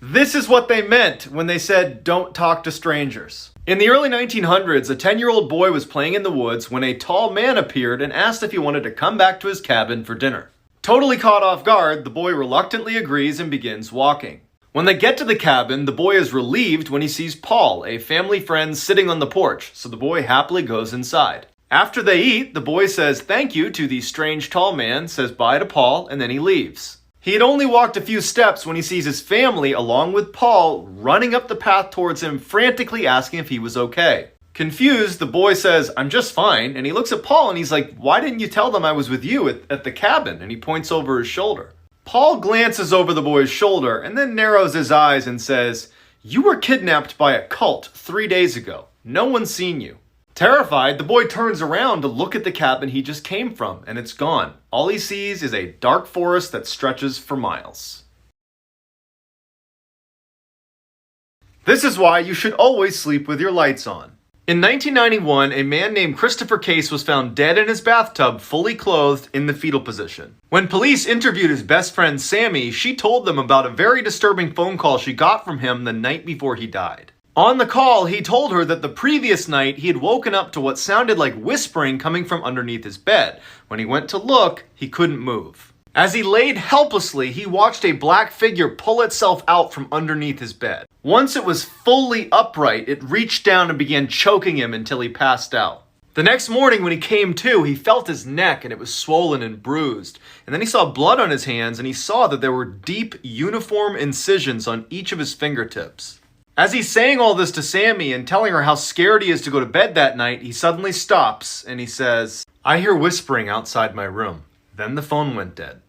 This is what they meant when they said, "Don't talk to strangers." In the early 1900s, a 10-year-old boy was playing in the woods when a tall man appeared and asked if he wanted to come back to his cabin for dinner. Totally caught off guard, the boy reluctantly agrees and begins walking. When they get to the cabin, the boy is relieved when he sees Paul, a family friend, sitting on the porch, so the boy happily goes inside. After they eat, the boy says thank you to the strange tall man, says bye to Paul, and then he leaves. He had only walked a few steps when he sees his family, along with Paul, running up the path towards him, frantically asking if he was okay. Confused, the boy says, "I'm just fine," and he looks at Paul and he's like, "Why didn't you tell them I was with you at the cabin?" And he points over his shoulder. Paul glances over the boy's shoulder and then narrows his eyes and says, "You were kidnapped by a cult 3 days ago. No one's seen you." Terrified, the boy turns around to look at the cabin he just came from, and it's gone. All he sees is a dark forest that stretches for miles. This is why you should always sleep with your lights on. In 1991, a man named Christopher Case was found dead in his bathtub, fully clothed in the fetal position. When police interviewed his best friend Sammy, she told them about a very disturbing phone call she got from him the night before he died. On the call, he told her that the previous night he had woken up to what sounded like whispering coming from underneath his bed. When he went to look, he couldn't move. As he laid helplessly, he watched a black figure pull itself out from underneath his bed. Once it was fully upright, it reached down and began choking him until he passed out. The next morning when he came to, he felt his neck and it was swollen and bruised. And then he saw blood on his hands and he saw that there were deep, uniform incisions on each of his fingertips. As he's saying all this to Sammy and telling her how scared he is to go to bed that night, he suddenly stops and he says, "I hear whispering outside my room." Then the phone went dead.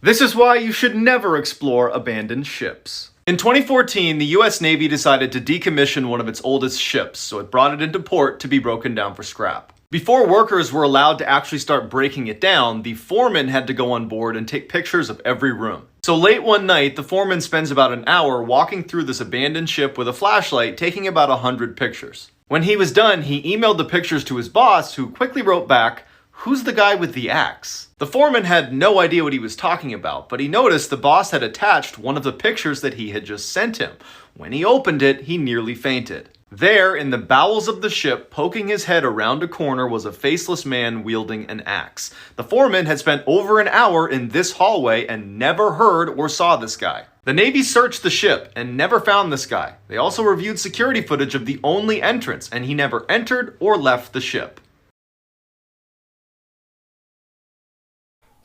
This is why you should never explore abandoned ships. In 2014, the US Navy decided to decommission one of its oldest ships, so it brought it into port to be broken down for scrap. Before workers were allowed to actually start breaking it down, the foreman had to go on board and take pictures of every room. So late one night, the foreman spends about an hour walking through this abandoned ship with a flashlight, taking about 100 pictures. When he was done, he emailed the pictures to his boss, who quickly wrote back, "Who's the guy with the axe?" The foreman had no idea what he was talking about, but he noticed the boss had attached one of the pictures that he had just sent him. When he opened it, he nearly fainted. There, in the bowels of the ship, poking his head around a corner, was a faceless man wielding an axe. The foreman had spent over an hour in this hallway and never heard or saw this guy. The Navy searched the ship and never found this guy. They also reviewed security footage of the only entrance, and he never entered or left the ship.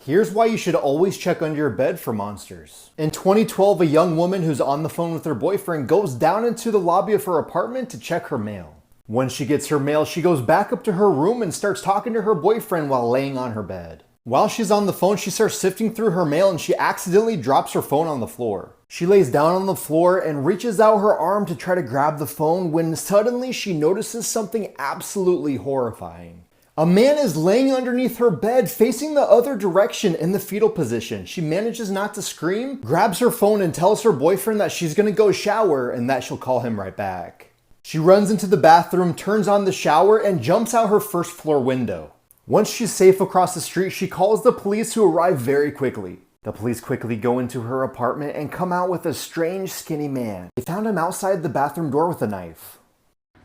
Here's why you should always check under your bed for monsters. In 2012, a young woman who's on the phone with her boyfriend goes down into the lobby of her apartment to check her mail. When she gets her mail, she goes back up to her room and starts talking to her boyfriend while laying on her bed. While she's on the phone, she starts sifting through her mail and she accidentally drops her phone on the floor. She lays down on the floor and reaches out her arm to try to grab the phone when suddenly she notices something absolutely horrifying. A man is laying underneath her bed, facing the other direction in the fetal position. She manages not to scream, grabs her phone and tells her boyfriend that she's gonna go shower and that she'll call him right back. She runs into the bathroom, turns on the shower, and jumps out her first floor window. Once she's safe across the street, she calls the police, who arrive very quickly. The police quickly go into her apartment and come out with a strange, skinny man. They found him outside the bathroom door with a knife.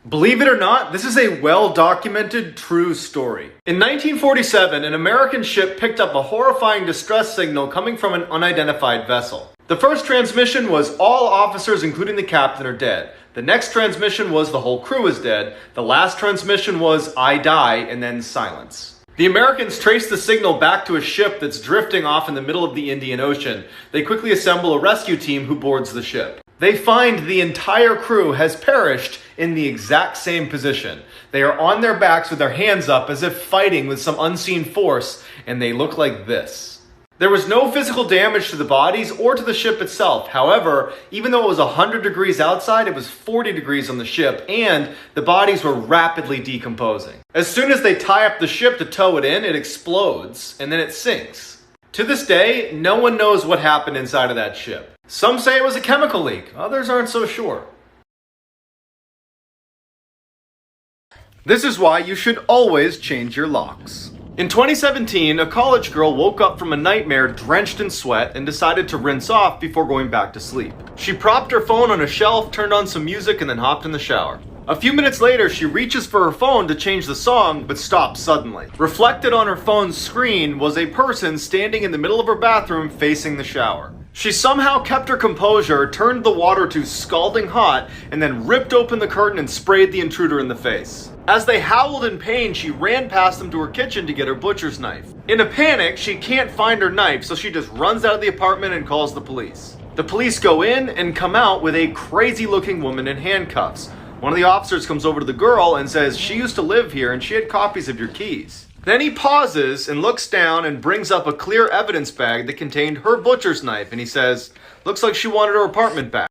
Believe it or not, this is a well-documented, true story. In 1947, an American ship picked up a horrifying distress signal coming from an unidentified vessel. The first transmission was all officers, including the captain, are dead. The next transmission was the whole crew is dead. The last transmission was I die, and then silence. The Americans trace the signal back to a ship that's drifting off in the middle of the Indian Ocean. They quickly assemble a rescue team who boards the ship. They find the entire crew has perished in the exact same position. They are on their backs with their hands up as if fighting with some unseen force, and they look like this. There was no physical damage to the bodies or to the ship itself. However, even though it was 100 degrees outside, it was 40 degrees on the ship, and the bodies were rapidly decomposing. As soon as they tie up the ship to tow it in, it explodes, and then it sinks. To this day, no one knows what happened inside of that ship. Some say it was a chemical leak, others aren't so sure. This is why you should always change your locks. In 2017, a college girl woke up from a nightmare drenched in sweat and decided to rinse off before going back to sleep. She propped her phone on a shelf, turned on some music, and then hopped in the shower. A few minutes later, she reaches for her phone to change the song, but stops suddenly. Reflected on her phone's screen was a person standing in the middle of her bathroom facing the shower. She somehow kept her composure, turned the water to scalding hot, and then ripped open the curtain and sprayed the intruder in the face. As they howled in pain, she ran past them to her kitchen to get her butcher's knife. In a panic, she can't find her knife, so she just runs out of the apartment and calls the police. The police go in and come out with a crazy-looking woman in handcuffs. One of the officers comes over to the girl and says she used to live here and she had copies of your keys. Then he pauses and looks down and brings up a clear evidence bag that contained her butcher's knife, and he says, "Looks like she wanted her apartment back."